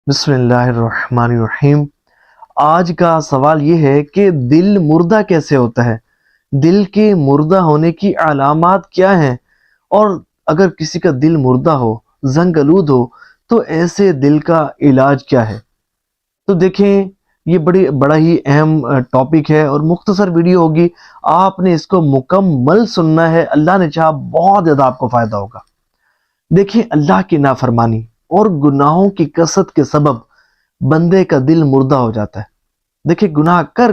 بسم اللہ الرحمن الرحیم۔ آج کا سوال یہ ہے کہ دل مردہ کیسے ہوتا ہے؟ دل کے مردہ ہونے کی علامات کیا ہیں؟ اور اگر کسی کا دل مردہ ہو، زنگ آلود ہو، تو ایسے دل کا علاج کیا ہے؟ تو دیکھیں، یہ بڑا ہی اہم ٹاپک ہے اور مختصر ویڈیو ہوگی۔ آپ نے اس کو مکمل سننا ہے، اللہ نے چاہا بہت زیادہ آپ کو فائدہ ہوگا۔ دیکھیں، اللہ کی نافرمانی اور گناہوں کی کثرت کے سبب بندے کا دل مردہ ہو جاتا ہے۔ دیکھیں، گناہ کر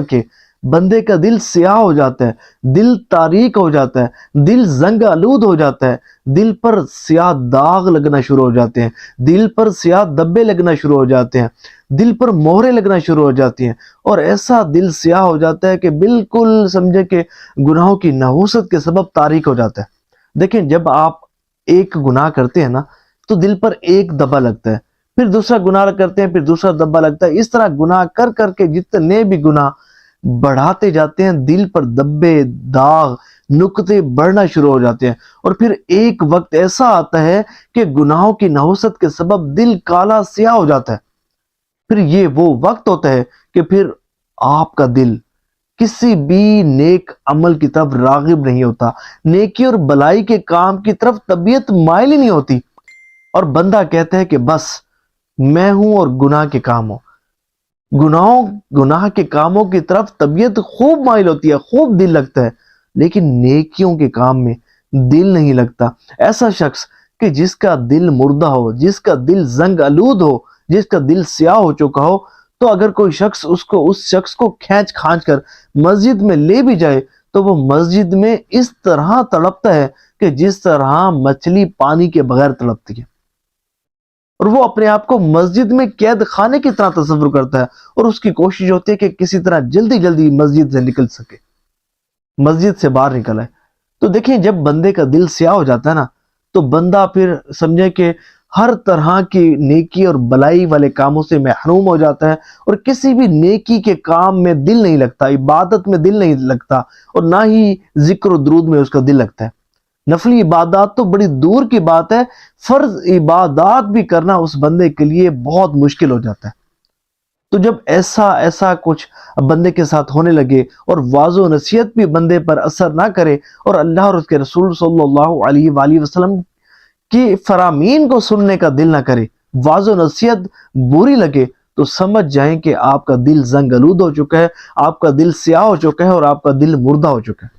کے بندے کا دل سیاہ ہو جاتا ہے، دل تاریک ہو جاتا ہے، دل زنگ آلود ہو جاتا ہے، دل پر سیاہ داغ لگنا شروع ہو جاتے ہیں، دل پر سیاہ دبے لگنا شروع ہو جاتے ہیں، دل پر مہرے لگنا شروع ہو جاتی ہیں، اور ایسا دل سیاہ ہو جاتا ہے کہ بالکل سمجھے کہ گناہوں کی نحوست کے سبب تاریک ہو جاتا ہے۔ دیکھیں، جب آپ ایک گناہ کرتے ہیں نا، تو دل پر ایک دبا لگتا ہے، پھر دوسرا گناہ کرتے ہیں، پھر دوسرا دبا لگتا ہے۔ اس طرح گناہ کر کے جتنے بھی گناہ بڑھاتے جاتے ہیں، دل پر دبے، داغ، نقطے بڑھنا شروع ہو جاتے ہیں، اور پھر ایک وقت ایسا آتا ہے کہ گناہوں کی نحوست کے سبب دل کالا سیاہ ہو جاتا ہے۔ پھر یہ وہ وقت ہوتا ہے کہ پھر آپ کا دل کسی بھی نیک عمل کی طرف راغب نہیں ہوتا، نیکی اور بلائی کے کام کی طرف طبیعت مائل ہی نہیں ہوتی، اور بندہ کہتا ہے کہ بس میں ہوں اور گناہ کے کام ہوں۔ گناہ کے کاموں کی طرف طبیعت خوب مائل ہوتی ہے، خوب دل لگتا ہے، لیکن نیکیوں کے کام میں دل نہیں لگتا۔ ایسا شخص کہ جس کا دل مردہ ہو، جس کا دل زنگ آلود ہو، جس کا دل سیاہ ہو چکا ہو، تو اگر کوئی شخص اس شخص کو کھینچ کھانچ کر مسجد میں لے بھی جائے، تو وہ مسجد میں اس طرح تڑپتا ہے کہ جس طرح مچھلی پانی کے بغیر تڑپتی ہے، اور وہ اپنے آپ کو مسجد میں قید خانے کی طرح تصور کرتا ہے، اور اس کی کوشش ہوتی ہے کہ کسی طرح جلدی جلدی مسجد سے نکل سکے، مسجد سے باہر نکل آئے۔ تو دیکھیں، جب بندے کا دل سیاہ ہو جاتا ہے نا، تو بندہ پھر سمجھے کہ ہر طرح کی نیکی اور بلائی والے کاموں سے محروم ہو جاتا ہے، اور کسی بھی نیکی کے کام میں دل نہیں لگتا، عبادت میں دل نہیں لگتا، اور نہ ہی ذکر و درود میں اس کا دل لگتا ہے۔ نفلی عبادات تو بڑی دور کی بات ہے، فرض عبادات بھی کرنا اس بندے کے لیے بہت مشکل ہو جاتا ہے۔ تو جب ایسا کچھ بندے کے ساتھ ہونے لگے، اور واعظ و نصیحت بھی بندے پر اثر نہ کرے، اور اللہ اور اس کے رسول صلی اللہ علیہ وآلہ وسلم کی فرامین کو سننے کا دل نہ کرے، واعظ و نصیحت بری لگے، تو سمجھ جائیں کہ آپ کا دل زنگ آلود ہو چکا ہے، آپ کا دل سیاہ ہو چکا ہے، اور آپ کا دل مردہ ہو چکا ہے۔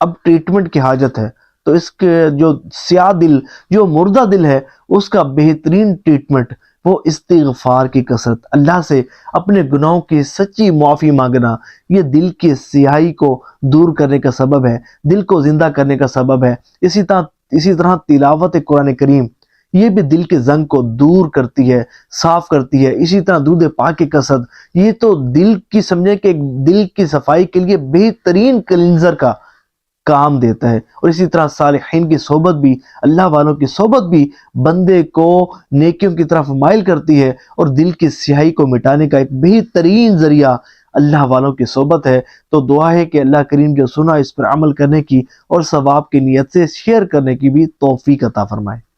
اب ٹریٹمنٹ کی حاجت ہے، تو اس کے جو سیاہ دل، جو مردہ دل ہے، اس کا بہترین ٹریٹمنٹ وہ استغفار کی کثرت، اللہ سے اپنے گناہوں کی سچی معافی مانگنا۔ یہ دل کی سیاہی کو دور کرنے کا سبب ہے، دل کو زندہ کرنے کا سبب ہے۔ اسی طرح تلاوت قرآن کریم، یہ بھی دل کے زنگ کو دور کرتی ہے، صاف کرتی ہے۔ اسی طرح درود پاک کی کثرت، یہ تو دل کی سمجھے کہ دل کی صفائی کے لیے بہترین کلینزر کا کام دیتا ہے۔ اور اسی طرح صالحین کی صحبت بھی، اللہ والوں کی صحبت بھی بندے کو نیکیوں کی طرف مائل کرتی ہے، اور دل کی سیاہی کو مٹانے کا ایک بہترین ذریعہ اللہ والوں کی صحبت ہے۔ تو دعا ہے کہ اللہ کریم جو سنا اس پر عمل کرنے کی، اور ثواب کی نیت سے شیئر کرنے کی بھی توفیق عطا فرمائے۔